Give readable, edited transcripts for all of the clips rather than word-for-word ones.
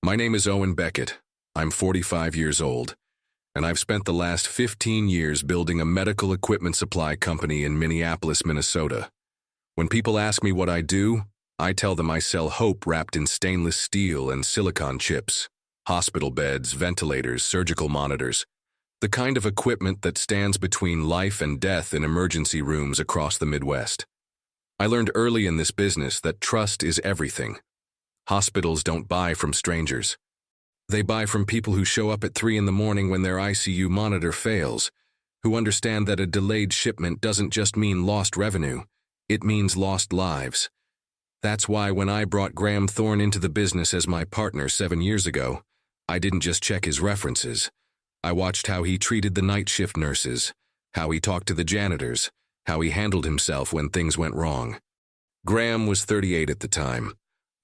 My name is Owen Beckett. I'm 45 years old, and I've spent the last 15 years building a medical equipment supply company in Minneapolis, Minnesota. When people ask me what I do, I tell them I sell hope wrapped in stainless steel and silicon chips, hospital beds, ventilators, surgical monitors, the kind of equipment that stands between life and death in emergency rooms across the Midwest. I learned early in this business that trust is everything. Hospitals don't buy from strangers. They buy from people who show up at 3 in the morning when their ICU monitor fails, who understand that a delayed shipment doesn't just mean lost revenue, it means lost lives. That's why when I brought Graham Thorne into the business as my partner 7 years ago, I didn't just check his references. I watched how he treated the night shift nurses, how he talked to the janitors, how he handled himself when things went wrong. Graham was 38 at the time,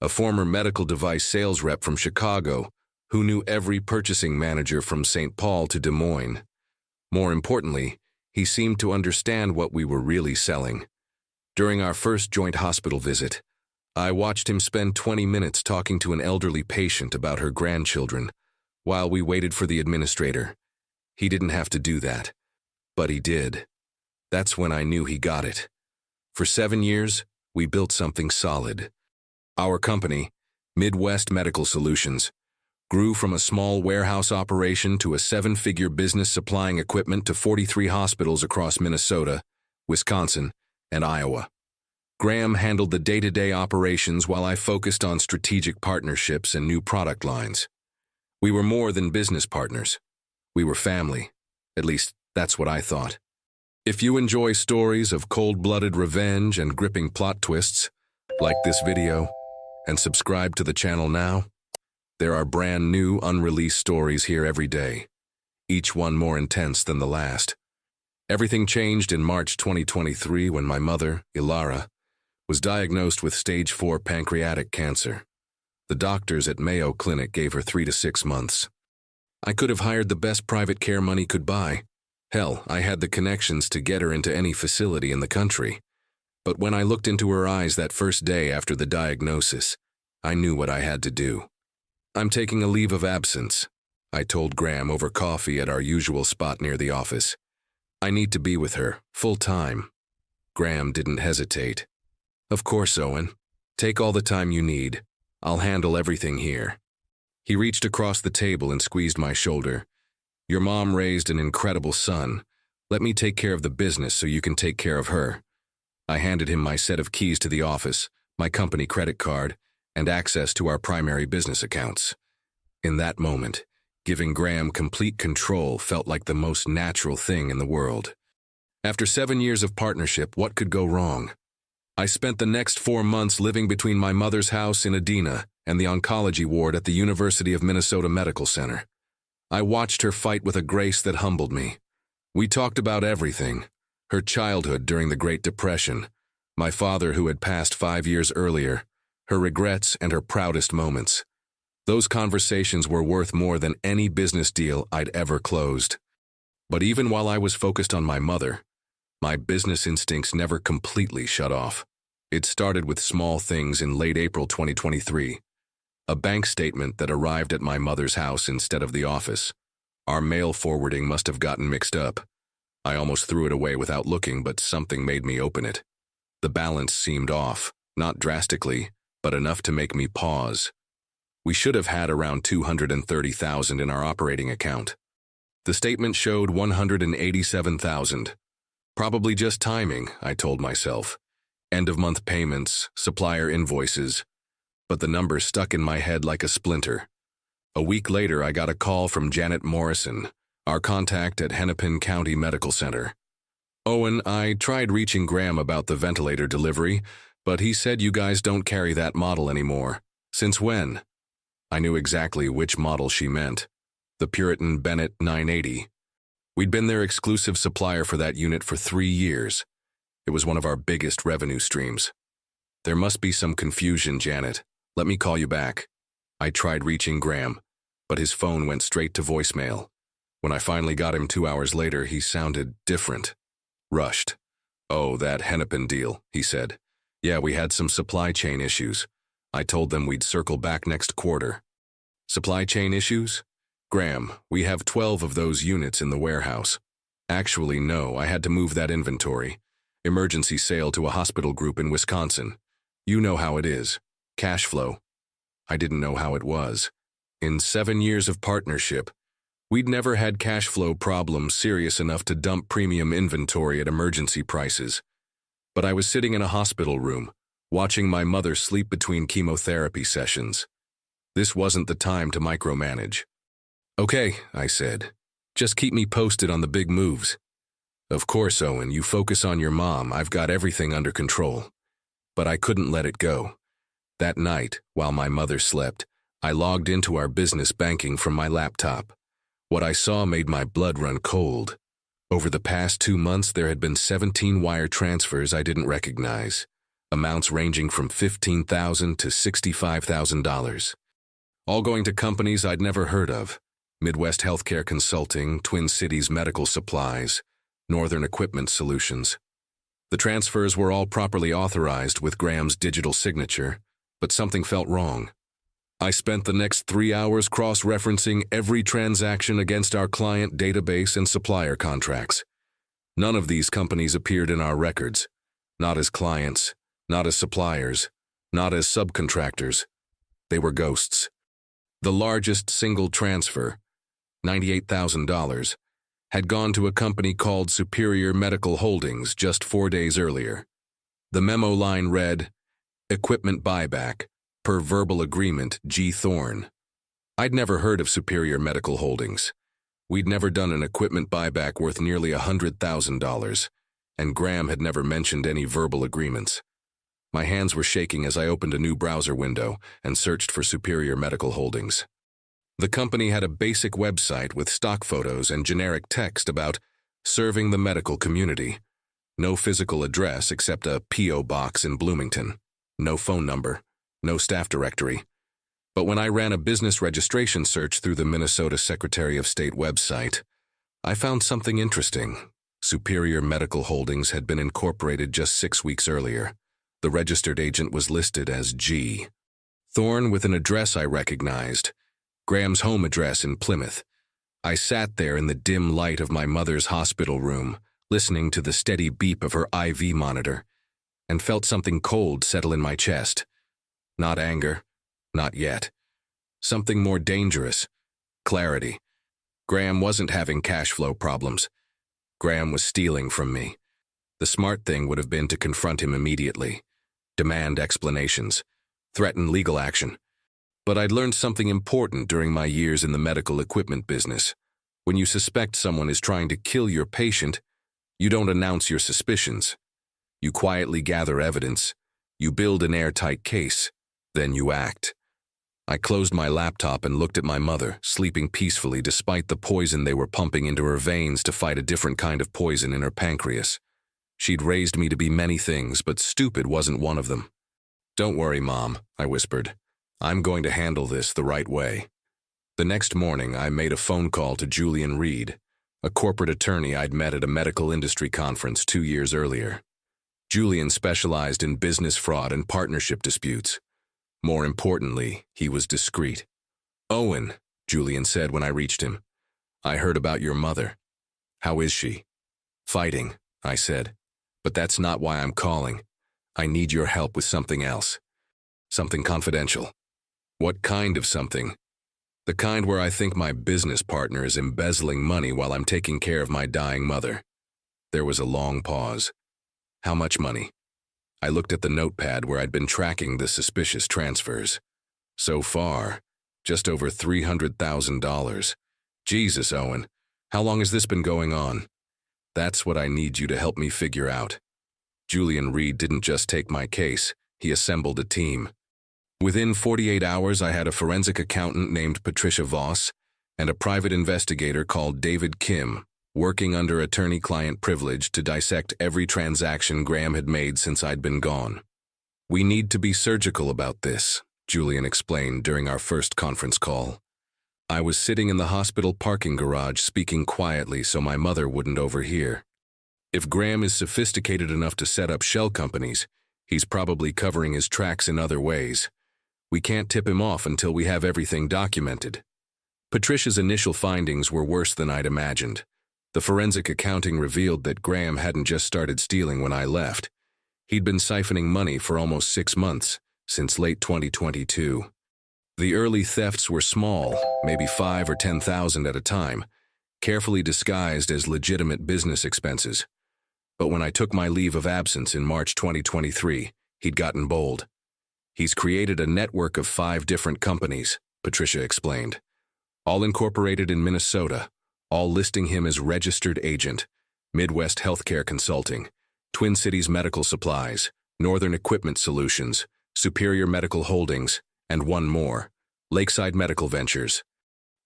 a former medical device sales rep from Chicago who knew every purchasing manager from St. Paul to Des Moines. More importantly, he seemed to understand what we were really selling. During our first joint hospital visit, I watched him spend 20 minutes talking to an elderly patient about her grandchildren while we waited for the administrator. He didn't have to do that, but he did. That's when I knew he got it. For 7 years, we built something solid. Our company, Midwest Medical Solutions, grew from a small warehouse operation to a 7-figure business supplying equipment to 43 hospitals across Minnesota, Wisconsin, and Iowa. Graham handled the day-to-day operations while I focused on strategic partnerships and new product lines. We were more than business partners. We were family. At least, that's what I thought. If you enjoy stories of cold-blooded revenge and gripping plot twists, like this video and subscribe to the channel now. There are brand new, unreleased stories here every day, each one more intense than the last. Everything changed in March 2023 when my mother, Ilara, was diagnosed with stage 4 pancreatic cancer. The doctors at Mayo Clinic gave her 3 to 6 months. I could have hired the best private care money could buy. Hell, I had the connections to get her into any facility in the country. But when I looked into her eyes that first day after the diagnosis, I knew what I had to do. I'm taking a leave of absence, I told Graham over coffee at our usual spot near the office. I need to be with her, full time. Graham didn't hesitate. Of course, Owen. Take all the time you need. I'll handle everything here. He reached across the table and squeezed my shoulder. Your mom raised an incredible son. Let me take care of the business so you can take care of her. I handed him my set of keys to the office, my company credit card, and access to our primary business accounts. In that moment, giving Graham complete control felt like the most natural thing in the world. After 7 years of partnership, what could go wrong? I spent the next 4 months living between my mother's house in Edina and the oncology ward at the University of Minnesota Medical Center. I watched her fight with a grace that humbled me. We talked about everything. Her childhood during the Great Depression, my father who had passed 5 years earlier, her regrets and her proudest moments. Those conversations were worth more than any business deal I'd ever closed. But even while I was focused on my mother, my business instincts never completely shut off. It started with small things in late April 2023. A bank statement that arrived at my mother's house instead of the office. Our mail forwarding must have gotten mixed up. I almost threw it away without looking, but something made me open it. The balance seemed off, not drastically, but enough to make me pause. We should have had around $230,000 in our operating account. The statement showed $187,000. Probably just timing, I told myself. End-of-month payments, supplier invoices. But the number stuck in my head like a splinter. A week later, I got a call from Janet Morrison, our contact at Hennepin County Medical Center. Owen, I tried reaching Graham about the ventilator delivery, but he said you guys don't carry that model anymore. Since when? I knew exactly which model she meant. The Puritan Bennett 980. We'd been their exclusive supplier for that unit for 3 years. It was one of our biggest revenue streams. There must be some confusion, Janet. Let me call you back. I tried reaching Graham, but his phone went straight to voicemail. When I finally got him 2 hours later, he sounded different. Rushed. Oh, that Hennepin deal, he said. Yeah, we had some supply chain issues. I told them we'd circle back next quarter. Supply chain issues? Graham, we have 12 of those units in the warehouse. Actually, no, I had to move that inventory. Emergency sale to a hospital group in Wisconsin. You know how it is. Cash flow. I didn't know how it was. In 7 years of partnership, we'd never had cash flow problems serious enough to dump premium inventory at emergency prices. But I was sitting in a hospital room, watching my mother sleep between chemotherapy sessions. This wasn't the time to micromanage. Okay, I said. Just keep me posted on the big moves. Of course, Owen, you focus on your mom. I've got everything under control. But I couldn't let it go. That night, while my mother slept, I logged into our business banking from my laptop. What I saw made my blood run cold. Over the past 2 months, there had been 17 wire transfers I didn't recognize, amounts ranging from $15,000 to $65,000. All going to companies I'd never heard of: Midwest Healthcare Consulting, Twin Cities Medical Supplies, Northern Equipment Solutions. The transfers were all properly authorized with Graham's digital signature, but something felt wrong. I spent the next 3 hours cross-referencing every transaction against our client database and supplier contracts. None of these companies appeared in our records, not as clients, not as suppliers, not as subcontractors. They were ghosts. The largest single transfer, $98,000, had gone to a company called Superior Medical Holdings just 4 days earlier. The memo line read, "Equipment buyback, per verbal agreement, G. Thorne." I'd never heard of Superior Medical Holdings. We'd never done an equipment buyback worth nearly $100,000, and Graham had never mentioned any verbal agreements. My hands were shaking as I opened a new browser window and searched for Superior Medical Holdings. The company had a basic website with stock photos and generic text about serving the medical community. No physical address except a P.O. box in Bloomington. No phone number. No staff directory. But when I ran a business registration search through the Minnesota Secretary of State website, I found something interesting. Superior Medical Holdings had been incorporated just 6 weeks earlier. The registered agent was listed as G. Thorne, with an address I recognized, Graham's home address in Plymouth. I sat there in the dim light of my mother's hospital room, listening to the steady beep of her IV monitor, and felt something cold settle in my chest. Not anger, not yet. Something more dangerous. Clarity. Graham wasn't having cash flow problems. Graham was stealing from me. The smart thing would have been to confront him immediately, demand explanations, threaten legal action. But I'd learned something important during my years in the medical equipment business. When you suspect someone is trying to kill your patient, you don't announce your suspicions. You quietly gather evidence. You build an airtight case. Then you act. I closed my laptop and looked at my mother, sleeping peacefully despite the poison they were pumping into her veins to fight a different kind of poison in her pancreas. She'd raised me to be many things, but stupid wasn't one of them. "Don't worry, Mom," I whispered. "I'm going to handle this the right way." The next morning, I made a phone call to Julian Reed, a corporate attorney I'd met at a medical industry conference 2 years earlier. Julian specialized in business fraud and partnership disputes. More importantly, he was discreet. "Owen," Julian said when I reached him, "I heard about your mother. How is she?" "Fighting," I said. "But that's not why I'm calling. I need your help with something else. Something confidential." "What kind of something?" "The kind where I think my business partner is embezzling money while I'm taking care of my dying mother." There was a long pause. "How much money?" I looked at the notepad where I'd been tracking the suspicious transfers. So far, just over $300,000. Jesus, Owen, how long has this been going on? That's what I need you to help me figure out. Julian Reed didn't just take my case, he assembled a team. Within 48 hours, I had a forensic accountant named Patricia Voss and a private investigator called David Kim, working under attorney-client privilege to dissect every transaction Graham had made since I'd been gone. "We need to be surgical about this," Julian explained during our first conference call. I was sitting in the hospital parking garage speaking quietly so my mother wouldn't overhear. If Graham is sophisticated enough to set up shell companies, he's probably covering his tracks in other ways. We can't tip him off until we have everything documented. Patricia's initial findings were worse than I'd imagined. The forensic accounting revealed that Graham hadn't just started stealing when I left. He'd been siphoning money for almost 6 months, since late 2022. The early thefts were small, maybe 5 or 10,000 at a time, carefully disguised as legitimate business expenses. But when I took my leave of absence in March 2023, he'd gotten bold. He's created a network of 5 different companies, Patricia explained, all incorporated in Minnesota, all listing him as registered agent, Midwest Healthcare Consulting, Twin Cities Medical Supplies, Northern Equipment Solutions, Superior Medical Holdings, and one more, Lakeside Medical Ventures.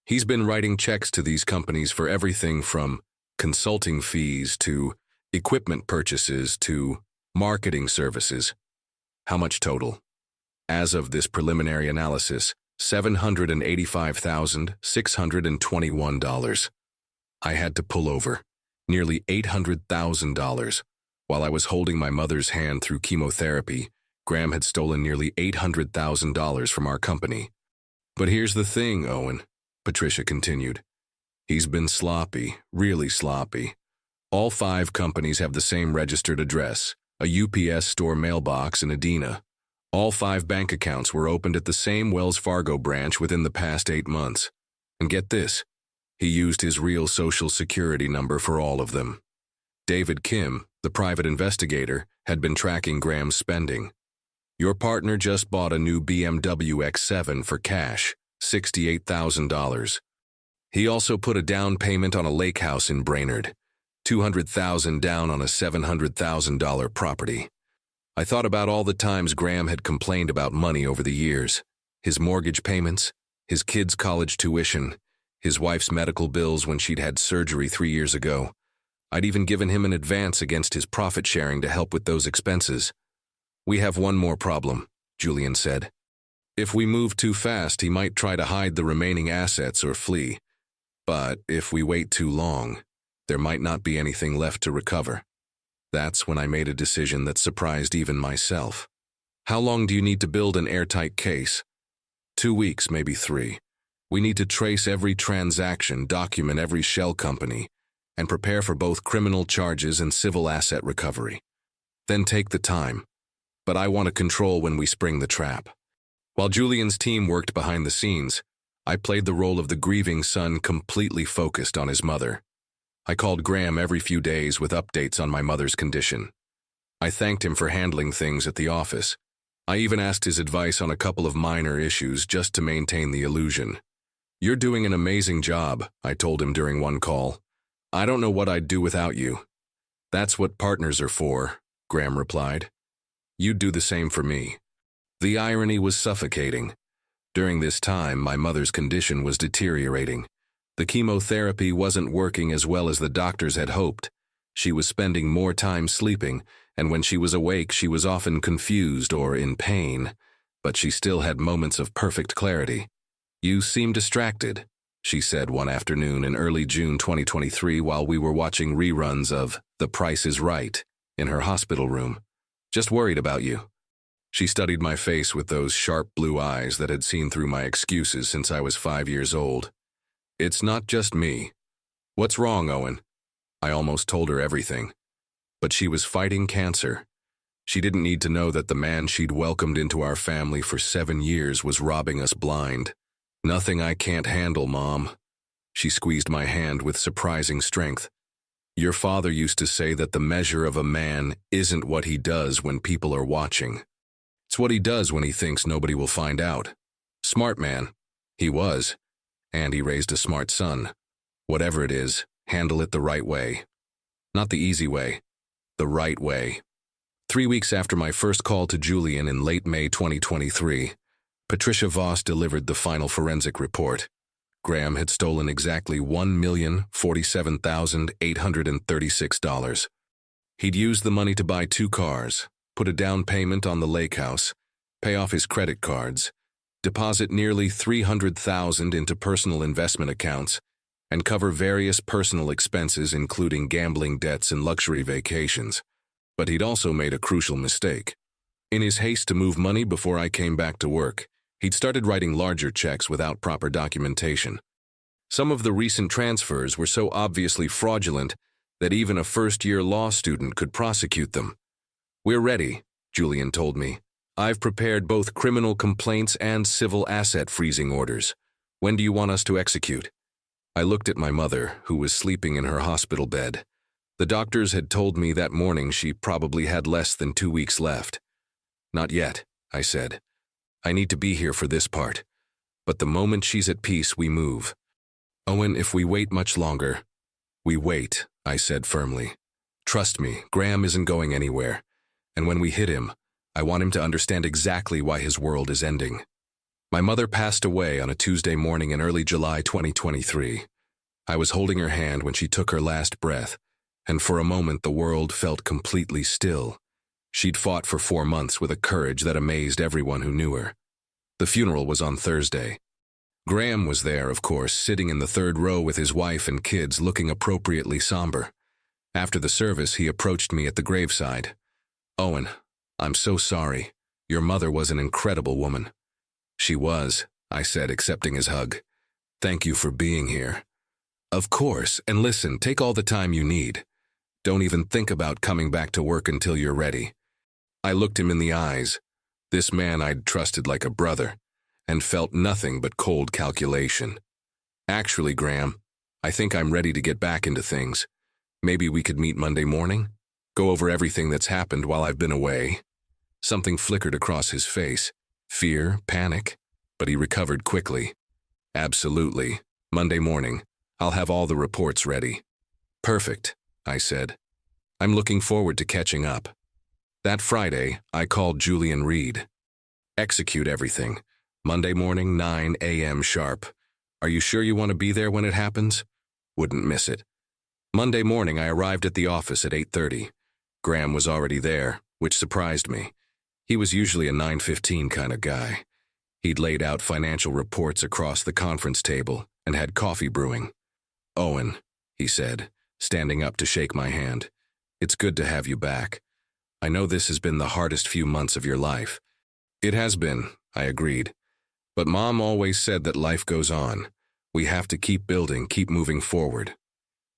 He's been writing checks to these companies for everything from consulting fees to equipment purchases to marketing services. How much total? As of this preliminary analysis, $785,621. I had to pull over, nearly $800,000. While I was holding my mother's hand through chemotherapy, Graham had stolen nearly $800,000 from our company. But here's the thing, Owen, Patricia continued. He's been sloppy, really sloppy. All 5 companies have the same registered address, a UPS store mailbox in Edina. All 5 bank accounts were opened at the same Wells Fargo branch within the past 8 months. And get this, he used his real Social Security number for all of them. David Kim, the private investigator, had been tracking Graham's spending. Your partner just bought a new BMW X7 for cash, $68,000. He also put a down payment on a lake house in Brainerd, $200,000 down on a $700,000 property. I thought about all the times Graham had complained about money over the years. His mortgage payments, his kids' college tuition, his wife's medical bills when she'd had surgery 3 years ago. I'd even given him an advance against his profit sharing to help with those expenses. We have one more problem, Julian said. If we move too fast, he might try to hide the remaining assets or flee. But if we wait too long, there might not be anything left to recover. That's when I made a decision that surprised even myself. How long do you need to build an airtight case? 2 weeks, maybe 3. We need to trace every transaction, document every shell company, and prepare for both criminal charges and civil asset recovery. Then take the time. But I want to control when we spring the trap. While Julian's team worked behind the scenes, I played the role of the grieving son, completely focused on his mother. I called Graham every few days with updates on my mother's condition. I thanked him for handling things at the office. I even asked his advice on a couple of minor issues just to maintain the illusion. You're doing an amazing job, I told him during one call. I don't know what I'd do without you. That's what partners are for, Graham replied. You'd do the same for me. The irony was suffocating. During this time, my mother's condition was deteriorating. The chemotherapy wasn't working as well as the doctors had hoped. She was spending more time sleeping, and when she was awake, she was often confused or in pain, but she still had moments of perfect clarity. You seem distracted, she said one afternoon in early June 2023 while we were watching reruns of The Price is Right in her hospital room. Just worried about you. She studied my face with those sharp blue eyes that had seen through my excuses since I was 5 years old. It's not just me. What's wrong, Owen? I almost told her everything. But she was fighting cancer. She didn't need to know that the man she'd welcomed into our family for 7 years was robbing us blind. Nothing I can't handle, Mom. She squeezed my hand with surprising strength. Your father used to say that the measure of a man isn't what he does when people are watching. It's what he does when he thinks nobody will find out. Smart man. He was. And he raised a smart son. Whatever it is, handle it the right way. Not the easy way, the right way. 3 weeks after my first call to Julian in late May 2023, Patricia Voss delivered the final forensic report. Graham had stolen exactly $1,047,836. He'd used the money to buy 2 cars, put a down payment on the lake house, pay off his credit cards, deposit nearly $300,000 into personal investment accounts, and cover various personal expenses including gambling debts and luxury vacations. But he'd also made a crucial mistake. In his haste to move money before I came back to work, He'd started writing larger checks without proper documentation. Some of the recent transfers were so obviously fraudulent that even a first-year law student could prosecute them. "We're ready," Julian told me. "I've prepared both criminal complaints and civil asset freezing orders. When do you want us to execute?" I looked at my mother, who was sleeping in her hospital bed. The doctors had told me that morning she probably had less than 2 weeks left. "Not yet," I said. "I need to be here for this part. But the moment she's at peace, we move. Owen, if we wait much longer—" "We wait," I said firmly. "Trust me, Graham isn't going anywhere. And when we hit him, I want him to understand exactly why his world is ending." My mother passed away on a Tuesday morning in early July 2023. I was holding her hand when she took her last breath, and for a moment the world felt completely still. She'd fought for 4 months with a courage that amazed everyone who knew her. The funeral was on Thursday. Graham was there, of course, sitting in the third row with his wife and kids, looking appropriately somber. After the service, he approached me at the graveside. "Owen, I'm so sorry. Your mother was an incredible woman." "She was," I said, accepting his hug. "Thank you for being here." "Of course, and listen, take all the time you need. Don't even think about coming back to work until you're ready." I looked him in the eyes. This man I'd trusted like a brother, and felt nothing but cold calculation. "Actually, Graham, I think I'm ready to get back into things. Maybe we could meet Monday morning? Go over everything that's happened while I've been away." Something flickered across his face. Fear, panic, but he recovered quickly. "Absolutely. Monday morning. I'll have all the reports ready." "Perfect," I said. "I'm looking forward to catching up." That Friday, I called Julian Reed. "Execute everything. Monday morning, 9 a.m. sharp. Are you sure you want to be there when it happens?" "Wouldn't miss it." Monday morning, I arrived at the office at 8:30. Graham was already there, which surprised me. He was usually a 9:15 kind of guy. He'd laid out financial reports across the conference table and had coffee brewing. "Owen," he said, standing up to shake my hand, "it's good to have you back. I know this has been the hardest few months of your life." "It has been," I agreed. "But Mom always said that life goes on. We have to keep building, keep moving forward."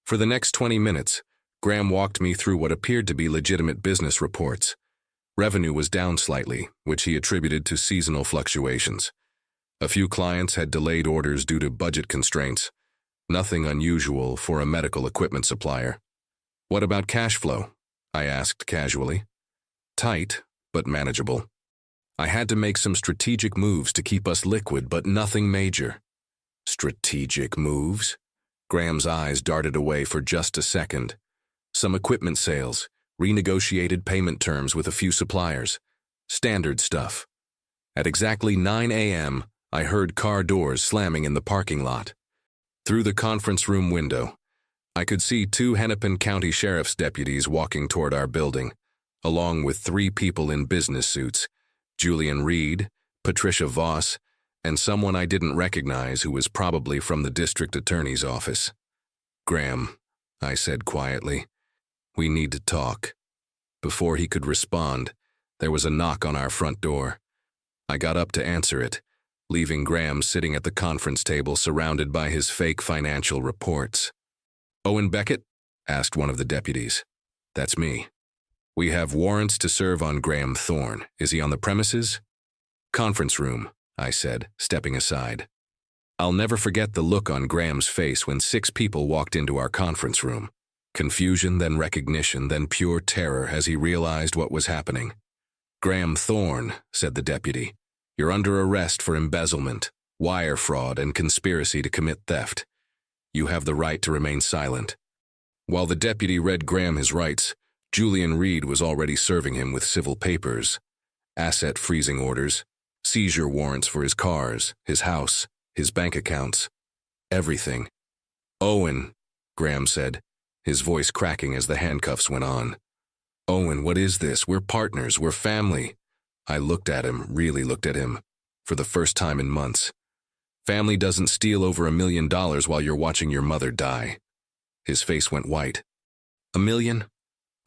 For the next 20 minutes, Graham walked me through what appeared to be legitimate business reports. Revenue was down slightly, which he attributed to seasonal fluctuations. A few clients had delayed orders due to budget constraints. Nothing unusual for a medical equipment supplier. "What about cash flow?" I asked casually. "Tight, but manageable. I had to make some strategic moves to keep us liquid, but nothing major." "Strategic moves?" Graham's eyes darted away for just a second. "Some equipment sales, renegotiated payment terms with a few suppliers. Standard stuff." At exactly 9 a.m., I heard car doors slamming in the parking lot. Through the conference room window, I could see 2 Hennepin County Sheriff's deputies walking toward our building, along with 3 people in business suits: Julian Reed, Patricia Voss, and someone I didn't recognize who was probably from the district attorney's office. "Graham," I said quietly, "we need to talk." Before he could respond, there was a knock on our front door. I got up to answer it, leaving Graham sitting at the conference table surrounded by his fake financial reports. "Owen Beckett?" asked one of the deputies. "That's me." "We have warrants to serve on Graham Thorne. Is he on the premises?" "Conference room," I said, stepping aside. I'll never forget the look on Graham's face when 6 people walked into our conference room. Confusion, then recognition, then pure terror as he realized what was happening. "Graham Thorne," said the deputy, "you're under arrest for embezzlement, wire fraud, and conspiracy to commit theft. You have the right to remain silent." While the deputy read Graham his rights, Julian Reed was already serving him with civil papers, asset freezing orders, seizure warrants for his cars, his house, his bank accounts, everything. "Owen," Graham said, his voice cracking as the handcuffs went on. "Owen, what is this? We're partners, we're family." I looked at him, really looked at him, for the first time in months. "Family doesn't steal over $1 million while you're watching your mother die." His face went white. "$1 million?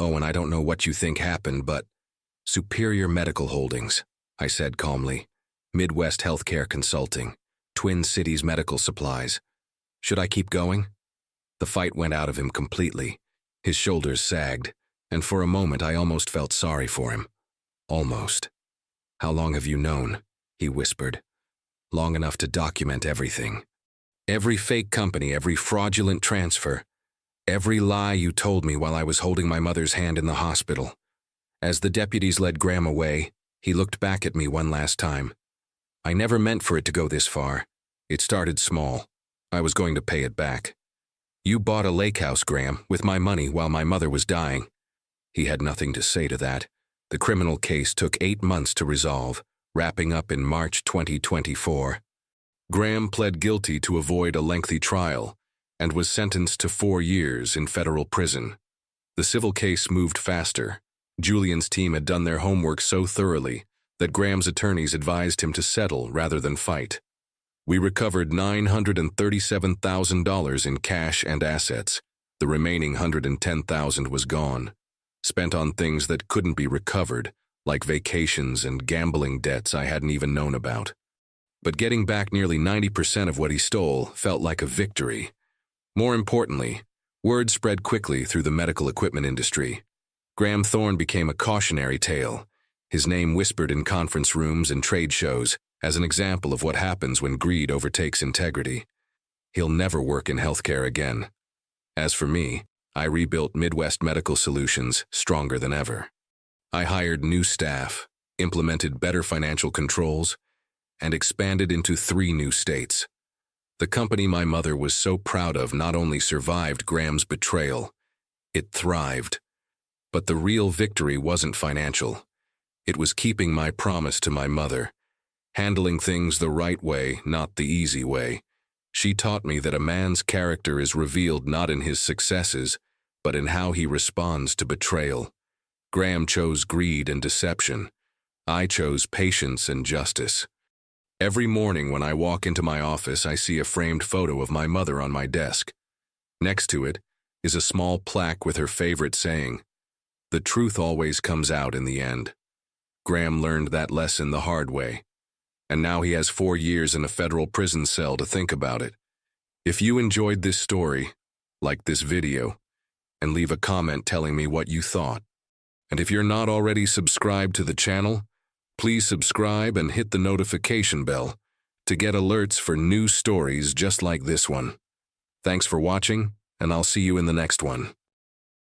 Owen, I don't know what you think happened, but—" "Superior Medical Holdings," I said calmly. Midwest Healthcare Consulting, Twin Cities Medical Supplies. Should I keep going? The fight went out of him completely. His shoulders sagged, and for a moment I almost felt sorry for him. Almost. How long have you known? He whispered. Long enough to document everything. Every fake company, every fraudulent transfer, every lie you told me while I was holding my mother's hand in the hospital. As the deputies led Graham away, he looked back at me one last time. I never meant for it to go this far. It started small. I was going to pay it back. You bought a lake house, Graham, with my money while my mother was dying. He had nothing to say to that. The criminal case took 8 months to resolve, wrapping up in March 2024. Graham pled guilty to avoid a lengthy trial and was sentenced to 4 years in federal prison. The civil case moved faster. Julian's team had done their homework so thoroughly that Graham's attorneys advised him to settle rather than fight. We recovered $937,000 in cash and assets. The remaining $110,000 was gone, spent on things that couldn't be recovered, like vacations and gambling debts I hadn't even known about. But getting back nearly 90% of what he stole felt like a victory. More importantly, word spread quickly through the medical equipment industry. Graham Thorne became a cautionary tale, his name whispered in conference rooms and trade shows as an example of what happens when greed overtakes integrity. He'll never work in healthcare again. As for me, I rebuilt Midwest Medical Solutions stronger than ever. I hired new staff, implemented better financial controls, and expanded into 3 new states. The company my mother was so proud of not only survived Graham's betrayal, it thrived. But the real victory wasn't financial. It was keeping my promise to my mother, handling things the right way, not the easy way. She taught me that a man's character is revealed not in his successes, but in how he responds to betrayal. Graham chose greed and deception. I chose patience and justice. Every morning when I walk into my office, I see a framed photo of my mother on my desk. Next to it is a small plaque with her favorite saying, "The truth always comes out in the end." Graham learned that lesson the hard way, and now he has 4 years in a federal prison cell to think about it. If you enjoyed this story, like this video, and leave a comment telling me what you thought. And if you're not already subscribed to the channel, please subscribe and hit the notification bell to get alerts for new stories just like this one. Thanks for watching, and I'll see you in the next one.